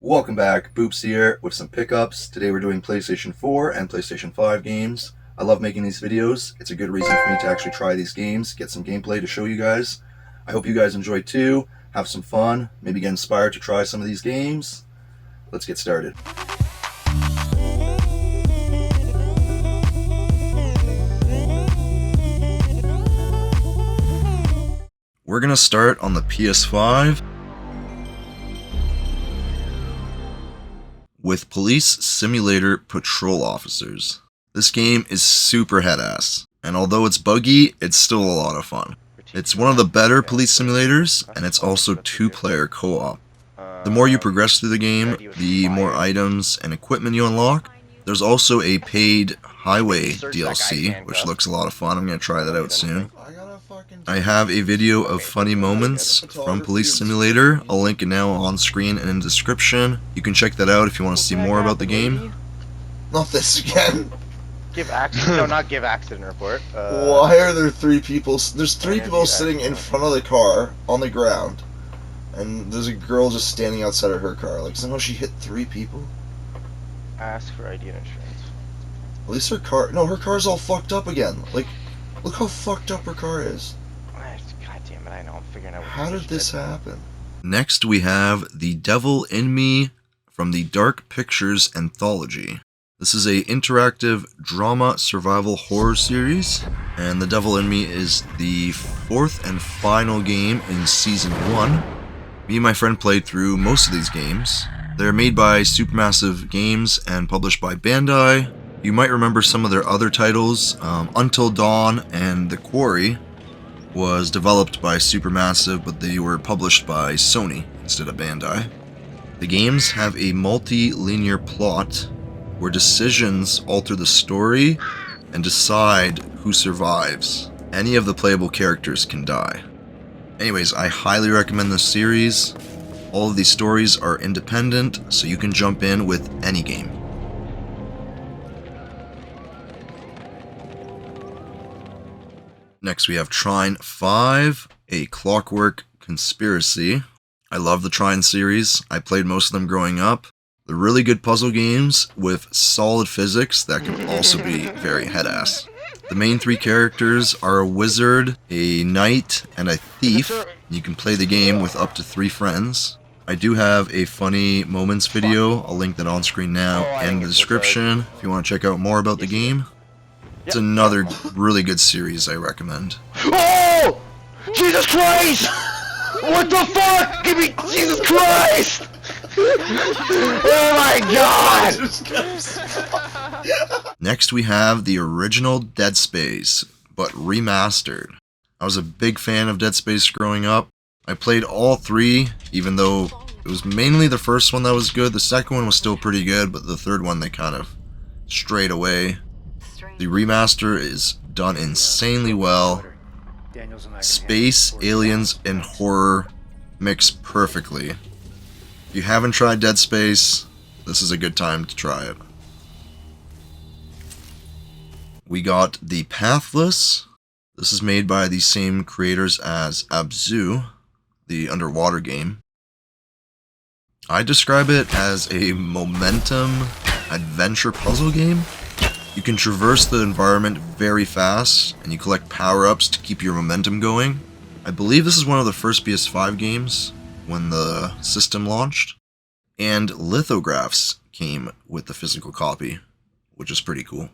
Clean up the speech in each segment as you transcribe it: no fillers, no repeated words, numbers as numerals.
Welcome back, Boops here with some pickups. Today we're doing PlayStation 4 and PlayStation 5 games. I love making these videos. It's a good reason for me to actually try these games, get some gameplay to show you guys. I hope you guys enjoy too, have some fun, maybe get inspired to try some of these games. Let's get started. We're gonna start on the PS5 with Police Simulator Patrol Officers. This game is super head-ass, and although it's buggy, it's still a lot of fun. It's one of the better police simulators, and it's also two-player co-op. The more you progress through the game, the more items and equipment you unlock. There's also a paid highway DLC, which looks a lot of fun. I'm gonna try that out soon. I have a video of funny moments from Police Simulator. I'll link it now on screen and in the description. You can check that out if you want to see more about the game. Not this again. Give accident. No, not give accident report. Why are there three people? There's three people sitting in front of the car on the ground, and there's a girl just standing outside of her car. Like somehow she hit three people. Ask for ID and insurance. At least her car. No, her car's all fucked up again. Like, look how fucked up her car is. God damn it! I know. I'm figuring out. How did this happen? Next we have The Devil in Me from the Dark Pictures Anthology. This is a interactive drama survival horror series, and The Devil in Me is the fourth and final game in Season 1. Me and my friend played through most of these games. They're made by Supermassive Games and published by Bandai. You might remember some of their other titles. Until Dawn and The Quarry was developed by Supermassive, but they were published by Sony instead of Bandai. The games have a multi-linear plot where decisions alter the story and decide who survives. Any of the playable characters can die. Anyways, I highly recommend this series. All of these stories are independent, so you can jump in with any game. Next we have Trine 5, A Clockwork Conspiracy. I love the Trine series. I played most of them growing up. They're really good puzzle games with solid physics that can also be very head-ass. The main three characters are a wizard, a knight, and a thief. You can play the game with up to 3 friends. I do have a funny moments video. I'll link that on screen now and in the description if you want to check out more about the game. It's another really good series I recommend. Oh! Jesus Christ! What the fuck? Give me Jesus Christ! Oh my God! Next we have the original Dead Space, but remastered. I was a big fan of Dead Space growing up. I played all 3, even though it was mainly the first one that was good. The second one was still pretty good, but the third one they kind of strayed away. The remaster is done insanely well. Space, aliens, and horror mix perfectly. If you haven't tried Dead Space, this is a good time to try it. We got The Pathless. This is made by the same creators as Abzu, the underwater game. I describe it as a momentum adventure puzzle game. You can traverse the environment very fast, and you collect power-ups to keep your momentum going. I believe this is one of the first PS5 games when the system launched, and lithographs came with the physical copy, which is pretty cool.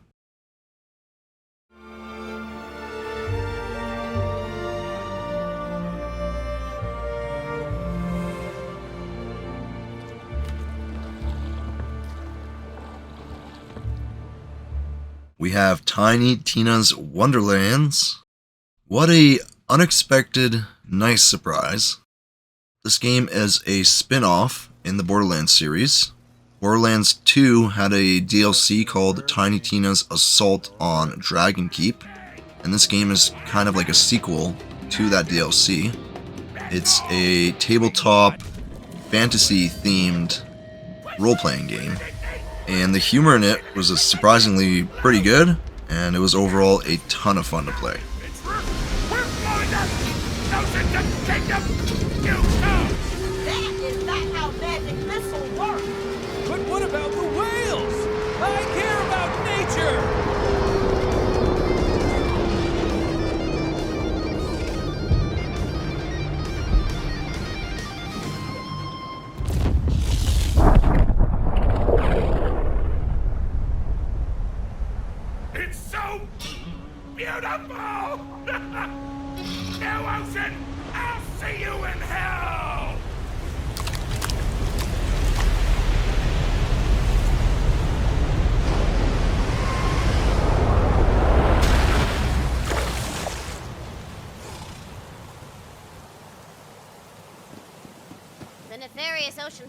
We have Tiny Tina's Wonderlands. What a unexpected, nice surprise. This game is a spin-off in the Borderlands series. Borderlands 2 had a DLC called Tiny Tina's Assault on Dragon Keep, and this game is kind of like a sequel to that DLC. It's a tabletop, fantasy-themed role-playing game. And the humor in it was surprisingly pretty good, and it was overall a ton of fun to play. That is not how magic missiles work.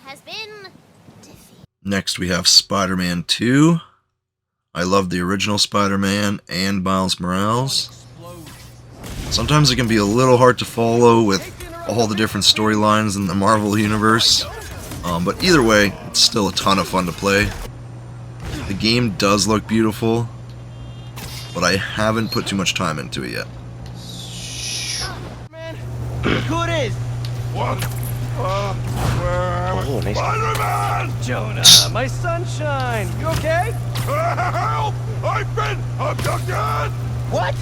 has been defeated. Next we have Spider-Man 2. I love the original Spider-Man and Miles Morales. Sometimes it can be a little hard to follow with all the different storylines in the Marvel Universe, but either way, it's still a ton of fun to play. The game does look beautiful, but I haven't put too much time into it yet. Man, look who it is! Oh, nice. Spider-Man! Jonah, my sunshine! You okay? Help! I've been abducted! What?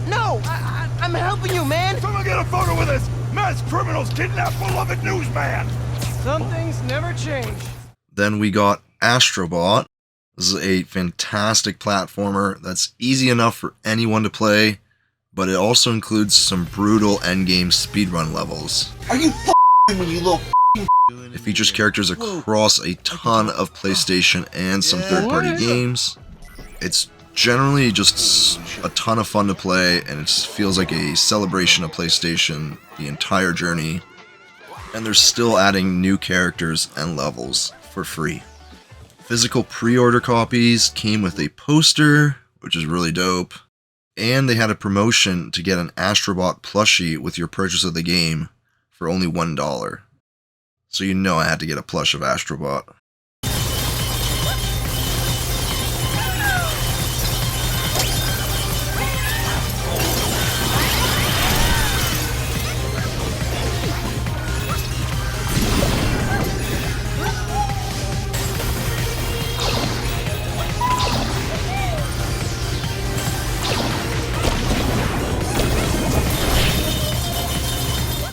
No, I'm helping you, man! Someone get a photo with this! Mass criminals kidnap beloved newsman! Some things never change. Then we got Astrobot. This is a fantastic platformer that's easy enough for anyone to play, but it also includes some brutal endgame speedrun levels. Are you f***ing me, you little It features characters across a ton of PlayStation and some third-party games. It's generally just a ton of fun to play, and it feels like a celebration of PlayStation the entire journey. And they're still adding new characters and levels for free. Physical pre-order copies came with a poster, which is really dope. And they had a promotion to get an Astrobot plushie with your purchase of the game for only $1. So you know I had to get a plush of Astrobot.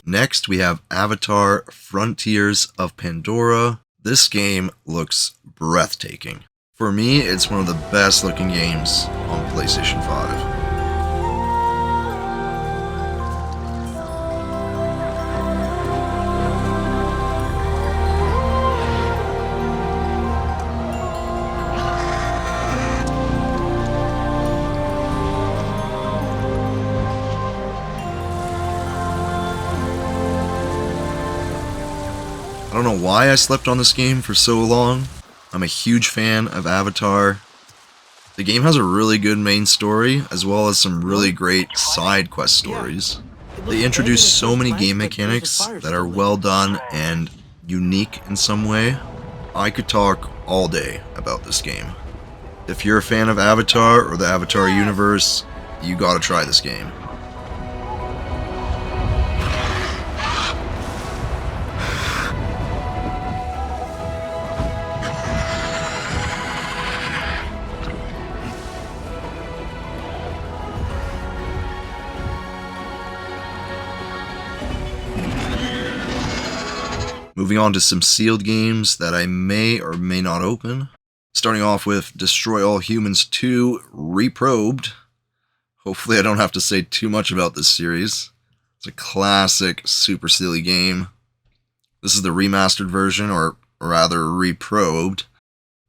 Next, we have Avatar: Frontiers of Pandora. This game looks breathtaking. For me, it's one of the best looking games on PlayStation 5. I don't know why I slept on this game for so long. I'm a huge fan of Avatar. The game has a really good main story, as well as some really great side quest stories. They introduce so many game mechanics that are well done and unique in some way. I could talk all day about this game. If you're a fan of Avatar or the Avatar universe, you gotta try this game. Moving on to some sealed games that I may or may not open. Starting off with Destroy All Humans 2 Reprobed. Hopefully I don't have to say too much about this series. It's a classic, super silly game. This is the remastered version, or rather reprobed.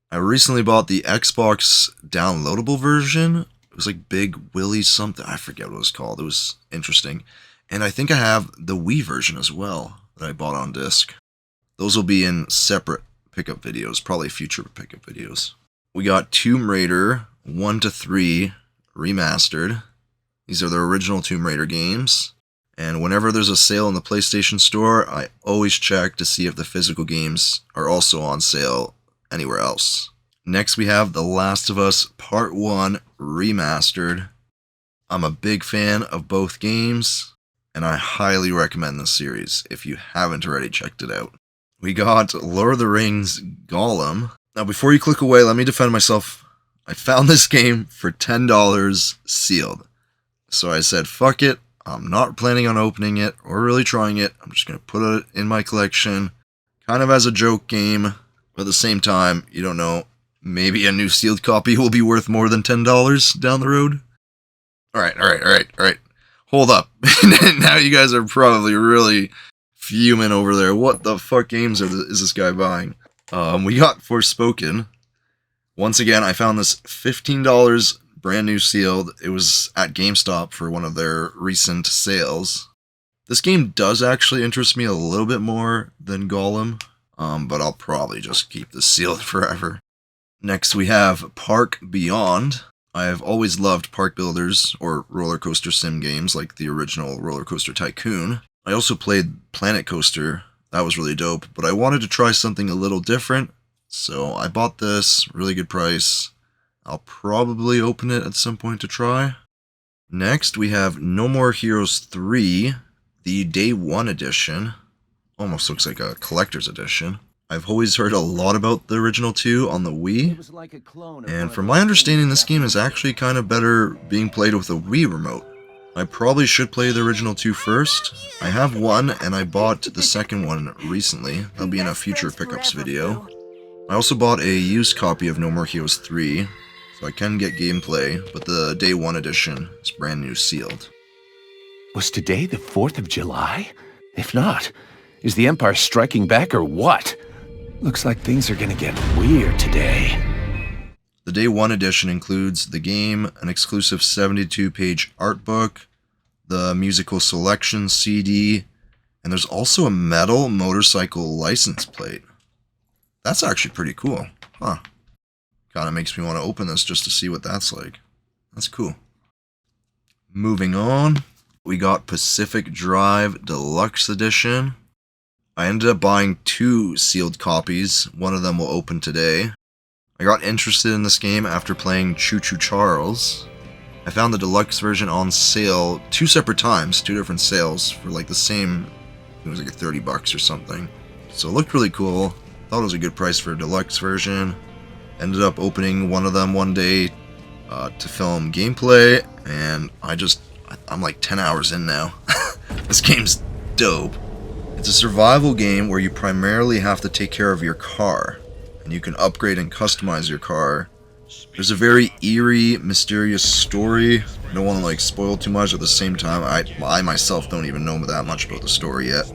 I recently bought the Xbox downloadable version. It was like Big Willie something. I forget what it was called. It was interesting. And I think I have the Wii version as well that I bought on disc. Those will be in separate pickup videos, probably future pickup videos. We got Tomb Raider 1 to 3 remastered. These are the original Tomb Raider games. And whenever there's a sale in the PlayStation Store, I always check to see if the physical games are also on sale anywhere else. Next we have The Last of Us Part 1 remastered. I'm a big fan of both games, and I highly recommend this series if you haven't already checked it out. We got Lord of the Rings Gollum. Now before you click away, let me defend myself. I found this game for $10 sealed. So I said, fuck it, I'm not planning on opening it or really trying it. I'm just going to put it in my collection, kind of as a joke game. But at the same time, you don't know, maybe a new sealed copy will be worth more than $10 down the road. Alright. Hold up. Now you guys are probably really fuming over there. What the fuck games is this guy buying? We got Forspoken. Once again, I found this $15 brand new sealed. It was at GameStop for one of their recent sales. This game does actually interest me a little bit more than Gollum. but I'll probably just keep this sealed forever. Next we have Park Beyond. I have always loved park builders or roller coaster sim games like the original Roller Coaster Tycoon. I also played Planet Coaster. That was really dope, but I wanted to try something a little different, so I bought this, really good price. I'll probably open it at some point to try. Next, we have No More Heroes 3, the Day 1 edition. Almost looks like a collector's edition. I've always heard a lot about the original 2 on the Wii, and from my understanding, this game is actually kind of better being played with a Wii remote. I probably should play the original 2 first. I have one, and I bought the second one recently. That'll be in a future pickups video. I also bought a used copy of No More Heroes 3, so I can get gameplay, but the Day 1 edition is brand new sealed. Was today the 4th of July? If not, is the Empire striking back or what? Looks like things are gonna get weird today. The Day 1 edition includes the game, an exclusive 72-page art book, the musical selection CD, and there's also a metal motorcycle license plate. That's actually pretty cool. Huh. Kinda makes me want to open this just to see what that's like. That's cool. Moving on, we got Pacific Drive Deluxe Edition. I ended up buying 2 sealed copies. One of them will open today. I got interested in this game after playing Choo Choo Charles. I found the deluxe version on sale 2 separate times, 2 different sales for like the same, it was like $30 or something. So it looked really cool. Thought it was a good price for a deluxe version. Ended up opening one of them one day to film gameplay, and I'm like 10 hours in now. This game's dope. It's a survival game where you primarily have to take care of your car, and you can upgrade and customize your car. There's a very eerie, mysterious story. I don't want to like spoil too much. At the same time, I myself don't even know that much about the story yet.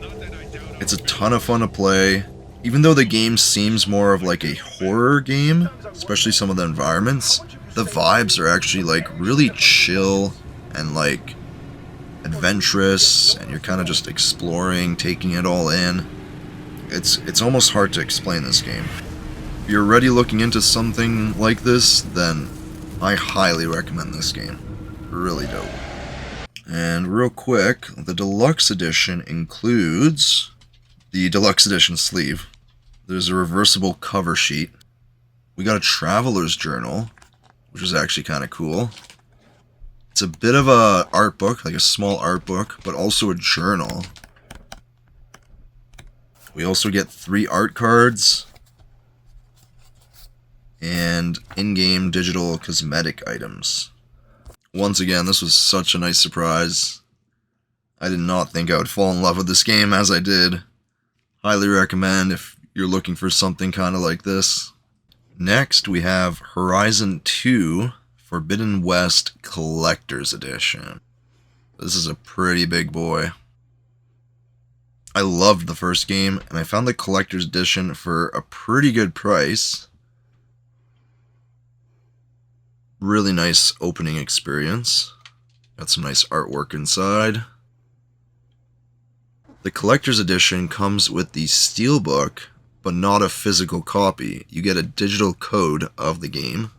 It's a ton of fun to play. Even though the game seems more of like a horror game, especially some of the environments, the vibes are actually like really chill and like adventurous, and you're kind of just exploring, taking it all in. It's almost hard to explain this game. If you're already looking into something like this, then I highly recommend this game. Really dope. And real quick, the deluxe edition includes the deluxe edition sleeve. There's a reversible cover sheet. We got a traveler's journal, which is actually kind of cool. It's a bit of a art book, like a small art book, but also a journal. We also get 3 art cards and in-game digital cosmetic items. Once again, this was such a nice surprise. I did not think I would fall in love with this game as I did. Highly recommend if you're looking for something kind of like this. Next, we have Horizon 2 Forbidden West Collector's Edition. This is a pretty big boy. I loved the first game, and I found the Collector's Edition for a pretty good price. Really nice opening experience. Got some nice artwork inside. The Collector's Edition comes with the Steelbook, but not a physical copy. You get a digital code of the game.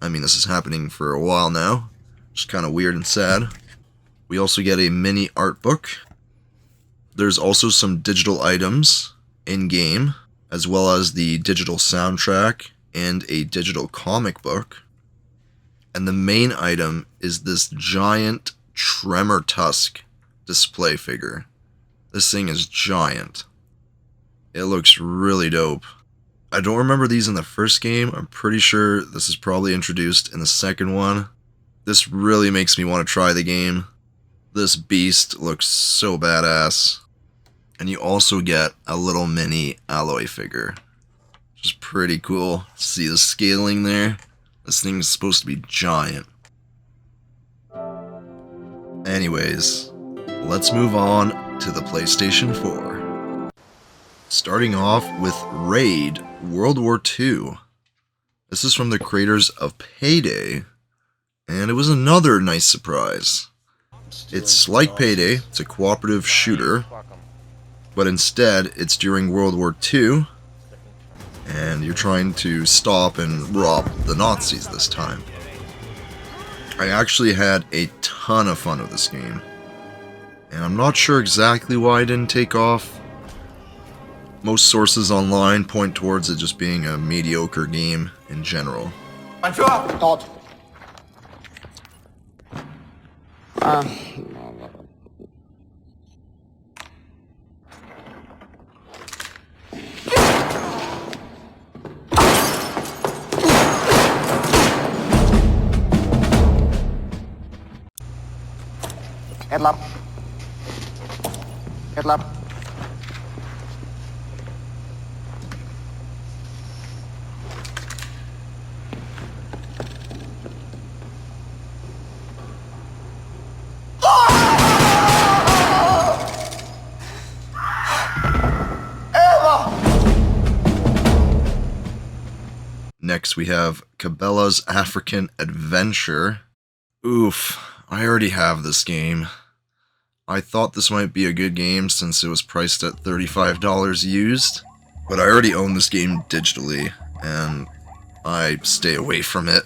I mean, this is happening for a while now. Just kind of weird and sad. We also get a mini art book. There's also some digital items in-game, as well as the digital soundtrack and a digital comic book. And the main item is this giant Tremor Tusk display figure. This thing is giant. It looks really dope. I don't remember these in the first game. I'm pretty sure this is probably introduced in the second one. This really makes me want to try the game. This beast looks so badass. And you also get a little mini alloy figure, which is pretty cool. See the scaling there? This thing is supposed to be giant. Anyways, let's move on to the PlayStation 4. Starting off with Raid World War II. This is from the creators of Payday, and it was another nice surprise. It's like Payday, it's a cooperative shooter. but instead it's during World War II, and you're trying to stop and rob the Nazis this time. I actually had a ton of fun with this game, and I'm not sure exactly why it didn't take off. Most sources online point towards it just being a mediocre game in general. Dort. Headlamp. Headlamp. Next we have Cabela's African Adventure. Oof, I already have this game. I thought this might be a good game since it was priced at $35 used, but I already own this game digitally, and I stay away from it.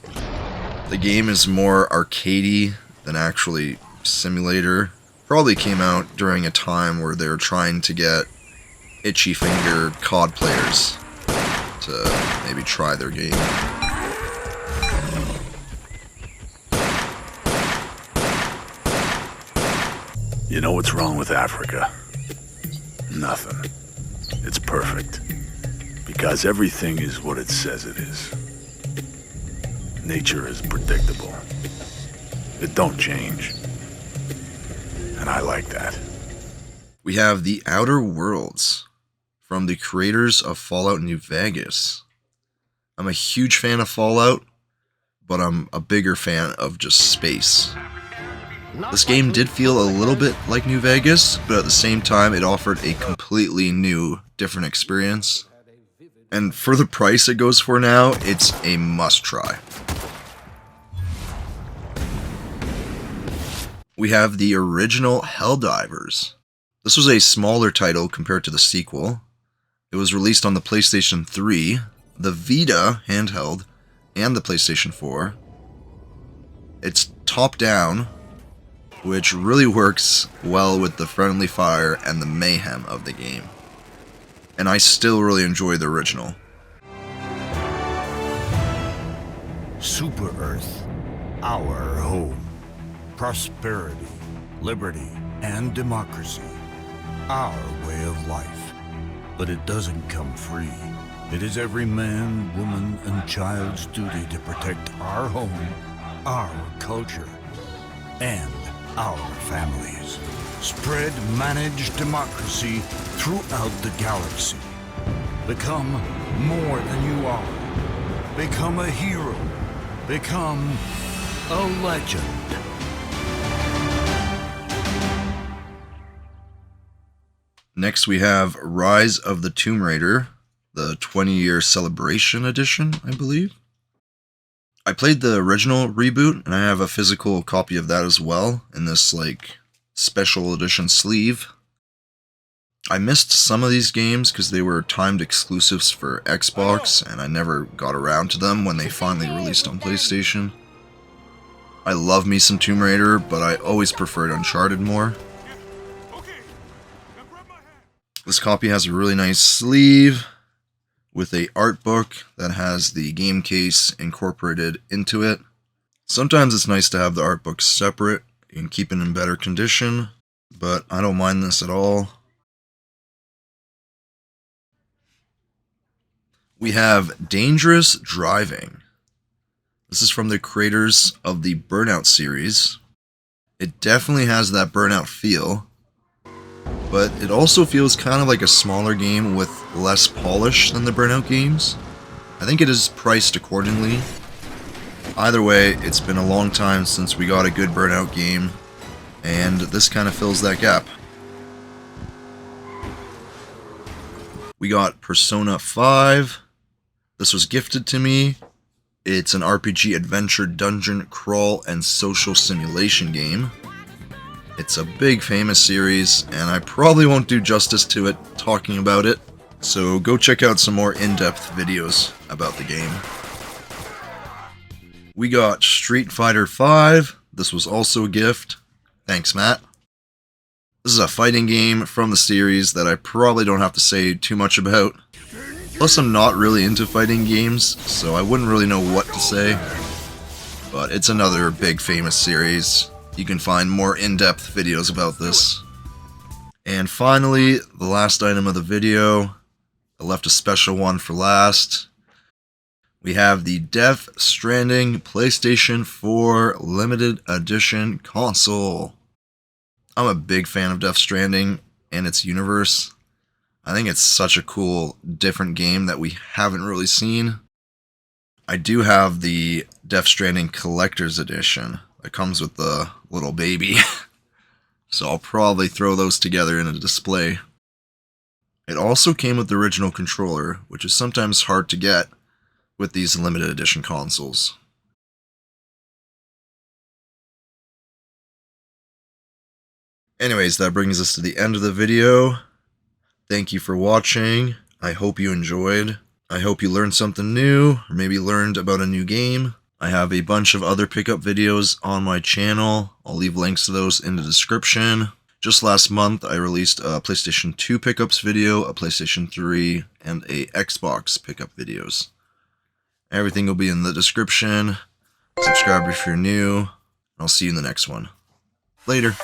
The game is more arcadey than actually simulator. Probably came out during a time where they were trying to get itchy finger COD players to maybe try their game. You know what's wrong with Africa? Nothing. It's perfect. Because everything is what it says it is. Nature is predictable. It don't change. And I like that. We have The Outer Worlds from the creators of Fallout New Vegas. I'm a huge fan of Fallout, but I'm a bigger fan of just space. This game did feel a little bit like New Vegas, but at the same time it offered a completely new, different experience. And for the price it goes for now, it's a must-try. We have the original Helldivers. This was a smaller title compared to the sequel. It was released on the PlayStation 3, the Vita handheld, and the PlayStation 4. It's top-down, which really works well with the friendly fire and the mayhem of the game. And I still really enjoy the original. Super Earth, our home. Prosperity, liberty, and democracy. Our way of life. But it doesn't come free. It is every man, woman, and child's duty to protect our home, our culture, and our families. Spread managed democracy throughout the galaxy. Become more than you are. Become a hero. Become a legend. Next we have Rise of the Tomb Raider, the 20-year celebration edition, I believe. I played the original reboot, and I have a physical copy of that as well, in this, special edition sleeve. I missed some of these games because they were timed exclusives for Xbox, and I never got around to them when they finally released on PlayStation. I love me some Tomb Raider, but I always preferred Uncharted more. This copy has a really nice sleeve with a art book that has the game case incorporated into it. Sometimes it's nice to have the art book separate and keep it in better condition, but I don't mind this at all. We have Dangerous Driving. This is from the creators of the Burnout series. It definitely has that Burnout feel, but it also feels kind of like a smaller game with less polish than the Burnout games. I think it is priced accordingly. Either way, it's been a long time since we got a good Burnout game, and this kind of fills that gap. We got Persona 5. This was gifted to me. It's an RPG adventure dungeon crawl and social simulation game. It's a big famous series, and I probably won't do justice to it talking about it, so go check out some more in-depth videos about the game. We got Street Fighter V. This was also a gift. Thanks, Matt. This is a fighting game from the series that I probably don't have to say too much about. Plus, I'm not really into fighting games, so I wouldn't really know what to say. But it's another big famous series. You can find more in-depth videos about this. And finally, the last item of the video. I left a special one for last. We have the Death Stranding PlayStation 4 Limited Edition console. I'm a big fan of Death Stranding and its universe. I think it's such a cool, different game that we haven't really seen. I do have the Death Stranding Collector's Edition that comes with the little baby. So I'll probably throw those together in a display. It also came with the original controller, which is sometimes hard to get with these limited edition consoles. Anyways, that brings us to the end of the video. Thank you for watching. I hope you enjoyed. I hope you learned something new, or maybe learned about a new game. I have a bunch of other pickup videos on my channel. I'll leave links to those in the description. Just last month, I released a PlayStation 2 pickups video, a PlayStation 3, and a Xbox pickup videos. Everything will be in the description. Subscribe if you're new. I'll see you in the next one. Later.